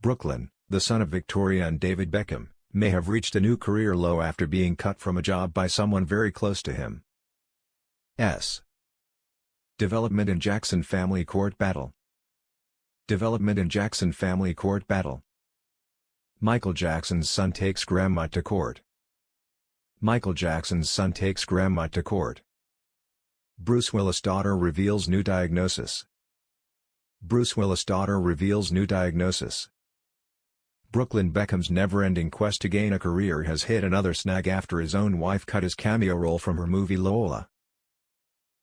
Brooklyn, the son of Victoria and David Beckham, may have reached a new career low after being cut from a job by someone very close to him. S. Development in Jackson family court battle. Development in Jackson family court battle. Michael Jackson's son takes grandma to court. Michael Jackson's son takes grandma to court. Bruce Willis' daughter reveals new diagnosis. Bruce Willis' daughter reveals new diagnosis. Brooklyn Beckham's never-ending quest to gain a career has hit another snag after his own wife cut his cameo role from her movie Lola.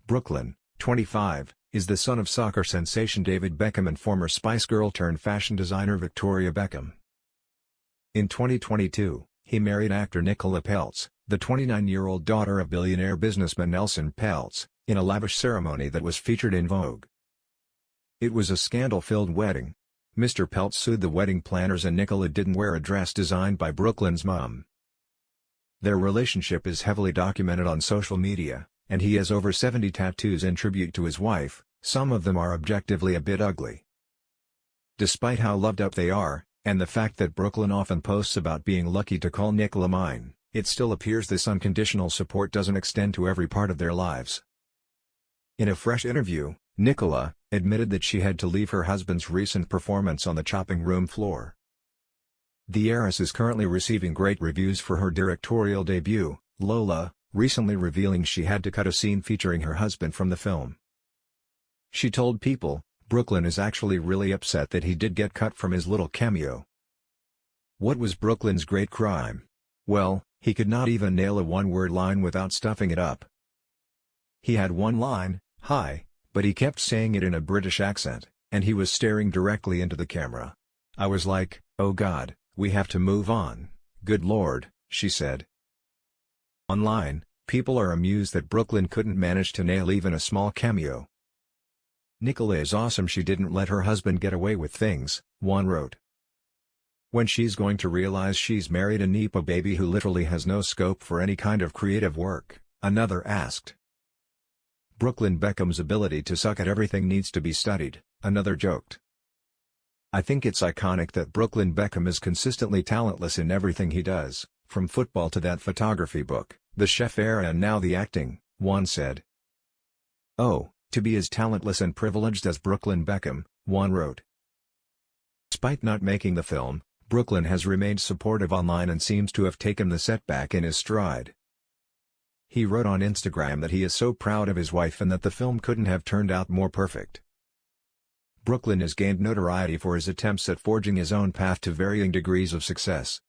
Brooklyn, 25, is the son of soccer sensation David Beckham and former Spice Girl turned fashion designer Victoria Beckham. In 2022, he married actor Nicola Peltz, the 29-year-old daughter of billionaire businessman Nelson Peltz, in a lavish ceremony that was featured in Vogue. It was a scandal-filled wedding. Mr. Peltz sued the wedding planners and Nicola didn't wear a dress designed by Brooklyn's mom. Their relationship is heavily documented on social media, and he has over 70 tattoos in tribute to his wife, some of them are objectively a bit ugly. Despite how loved up they are, and the fact that Brooklyn often posts about being lucky to call Nicola mine, it still appears this unconditional support doesn't extend to every part of their lives. In a fresh interview, Nicola admitted that she had to leave her husband's recent performance on the chopping room floor. The heiress is currently receiving great reviews for her directorial debut, Lola, recently revealing she had to cut a scene featuring her husband from the film. She told People, "Brooklyn is actually really upset that he did get cut from his little cameo." What was Brooklyn's great crime? Well, he could not even nail a one-word line without stuffing it up. He had one line, "Hi," but he kept saying it in a British accent, and he was staring directly into the camera. "I was like, oh God, we have to move on, good Lord," she said. Online, people are amused that Brooklyn couldn't manage to nail even a small cameo. "Nicola is awesome, she didn't let her husband get away with things," one wrote. "When she's going to realize she's married a Nepo baby who literally has no scope for any kind of creative work," another asked. "Brooklyn Beckham's ability to suck at everything needs to be studied," another joked. "I think it's iconic that Brooklyn Beckham is consistently talentless in everything he does, from football to that photography book, the chef era and now the acting," one said. "Oh, to be as talentless and privileged as Brooklyn Beckham," one wrote. Despite not making the film, Brooklyn has remained supportive online and seems to have taken the setback in his stride. He wrote on Instagram that he is so proud of his wife and that the film couldn't have turned out more perfect. Brooklyn has gained notoriety for his attempts at forging his own path to varying degrees of success.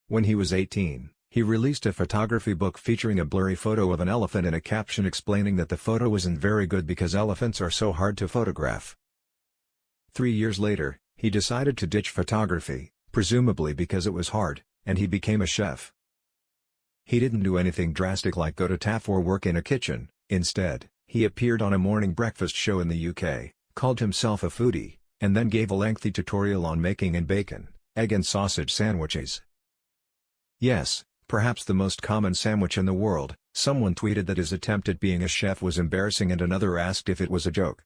When he was 18, he released a photography book featuring a blurry photo of an elephant and a caption explaining that the photo wasn't very good because elephants are so hard to photograph. 3 years later, he decided to ditch photography, presumably because it was hard, and he became a chef. He didn't do anything drastic like go to TAFE or work in a kitchen. Instead, he appeared on a morning breakfast show in the UK, called himself a foodie, and then gave a lengthy tutorial on making an bacon, egg and sausage sandwiches. Yes, perhaps the most common sandwich in the world, someone tweeted that his attempt at being a chef was embarrassing and another asked if it was a joke.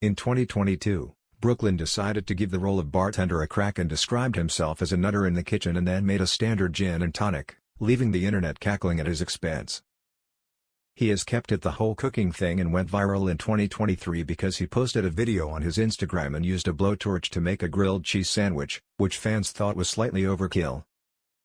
In 2022, Brooklyn decided to give the role of bartender a crack and described himself as a nutter in the kitchen and then made a standard gin and tonic, leaving the internet cackling at his expense. He has kept at the whole cooking thing and went viral in 2023 because he posted a video on his Instagram and used a blowtorch to make a grilled cheese sandwich, which fans thought was slightly overkill.